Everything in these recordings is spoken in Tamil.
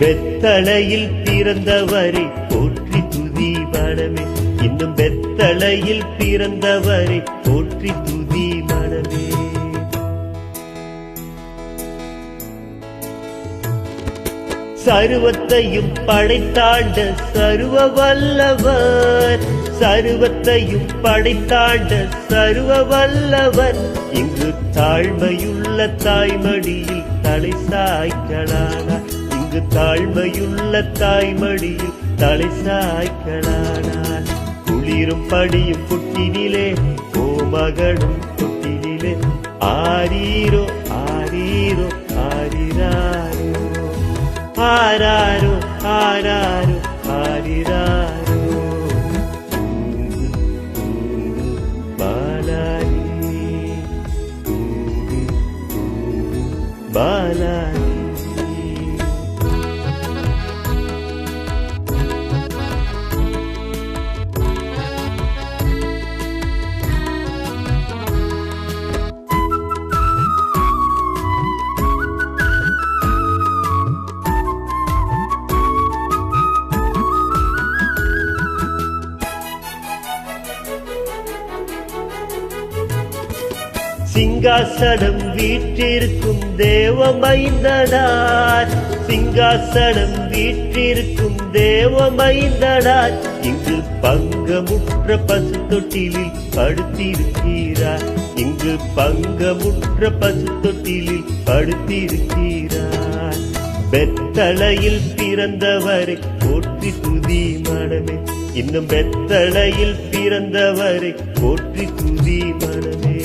வெத்தளையில் பிறந்தவரை போற்றி துதி மனமே, இன்னும் வெத்தளையில் பிறந்தவரை போற்றி துதி மனமே. சர்வத்தையும் படைத்தாண்ட சர்வ வல்லவர், சர்வத்தையும் படைத்தாண்ட சர்வ வல்லவர், இங்கு தாழ்மையுள்ள தாய்மடியில் தலை சாய்க்கலானார், இங்கு தாழ்மையுள்ள தாய்மடியில் தலை சாய்க்கலானார். குளிரும் படியும் புட்டினிலே கோமகனும் புட்டினிலே ஆரீரோ ஆரீரோ ஆரிராரோ ஆராரோ ஆராரோ ஆரிராரோ. பாலாரி பாலாரி. சிங்காசனம் வீற்றிருக்கும் தேவமைந்தனார், சிங்காசனம் வீற்றிருக்கும் தேவமைந்தனார், இங்கு பங்கமுற்ற பசு தொட்டிலில் படுத்திருக்கிறார், இங்கு பங்கமுற்ற பசு தொட்டிலில் படுத்திருக்கிறார். வெத்தளையில் பிறந்தவரை போற்றி துதி மனமே, இன்னும் வெத்தளையில் பிறந்தவரை போற்றி துதி மனமே.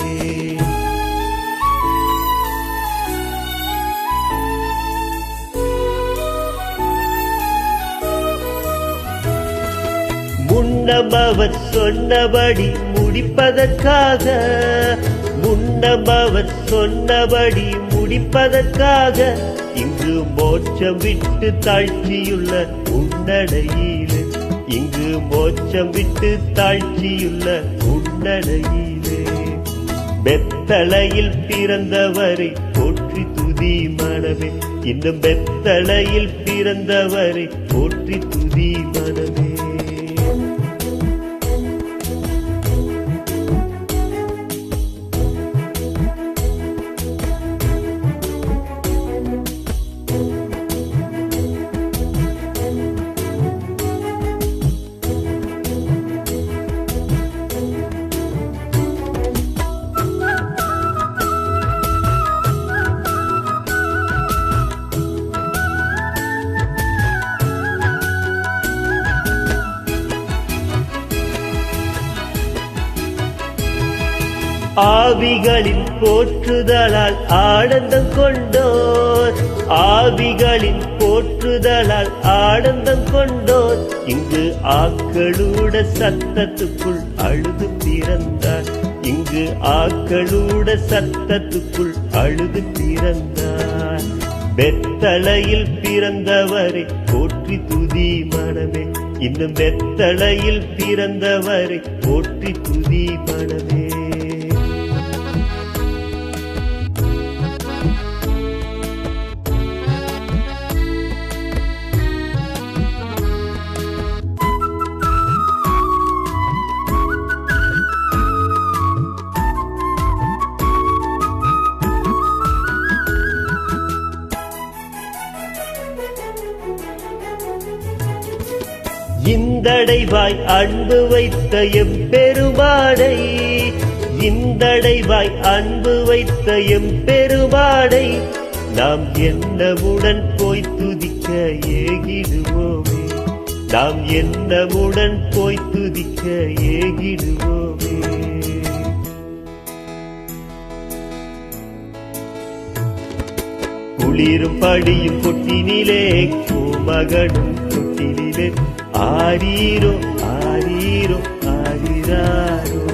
முன்னம் அவர் சொன்னபடி முடிப்பதற்காக, முன்னம் அவர் சொன்னபடி முடிப்பதற்காக, இங்கு மோட்சம் விட்டு தாழ்ச்சியுள்ள உன்னடையிலே, இங்கு மோட்சம் விட்டு தாழ்ச்சியுள்ள உன்னடையிலே. வெத்தளையில் பிறந்தவரை போற்றி துதி மனமே, இன்னும் வெத்தளையில் பிறந்தவரை போற்றி துதி மனமே. ஆவிகளின் போற்றுதலால் ஆனந்தம் கொண்டோர், ஆவிகளின் போற்றுதலால் ஆனந்தம் கொண்டோர், இங்கு ஆக்களூட சத்தத்துக்குள் அழுது பிறந்தார், இங்கு ஆக்களூட சத்தத்துக்குள் அழுது பிறந்தார். வெத்தளையில் பிறந்தவரை போற்றி துதி மனமே, இன்னும் வெத்தளையில் பிறந்தவரை போற்றி துதி மனமே. இந்தடைவாய் அன்பு வைத்த எம்பெருமானை, இந்தடைவாய் அன்பு வைத்த எம்பெருமானை, நாம் என்னவுடன் போய் துதிக்க ஏகிடுவோமே, நாம் என்னவுடன் போய் துதிக்க ஏகிடுவோமே. குளிரும் படியும் கொட்டினிலே கோமகனும் கொட்டினிலே ஆரீரோ ஆரீரோ ஆரிராரோ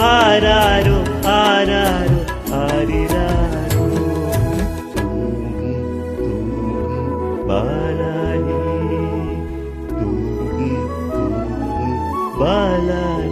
ஆராரோ ஆராரோ ஆரிராரோ. தூங்கு தூங்கு பாலாரி, தூங்கு தூங்கு பாலாரி.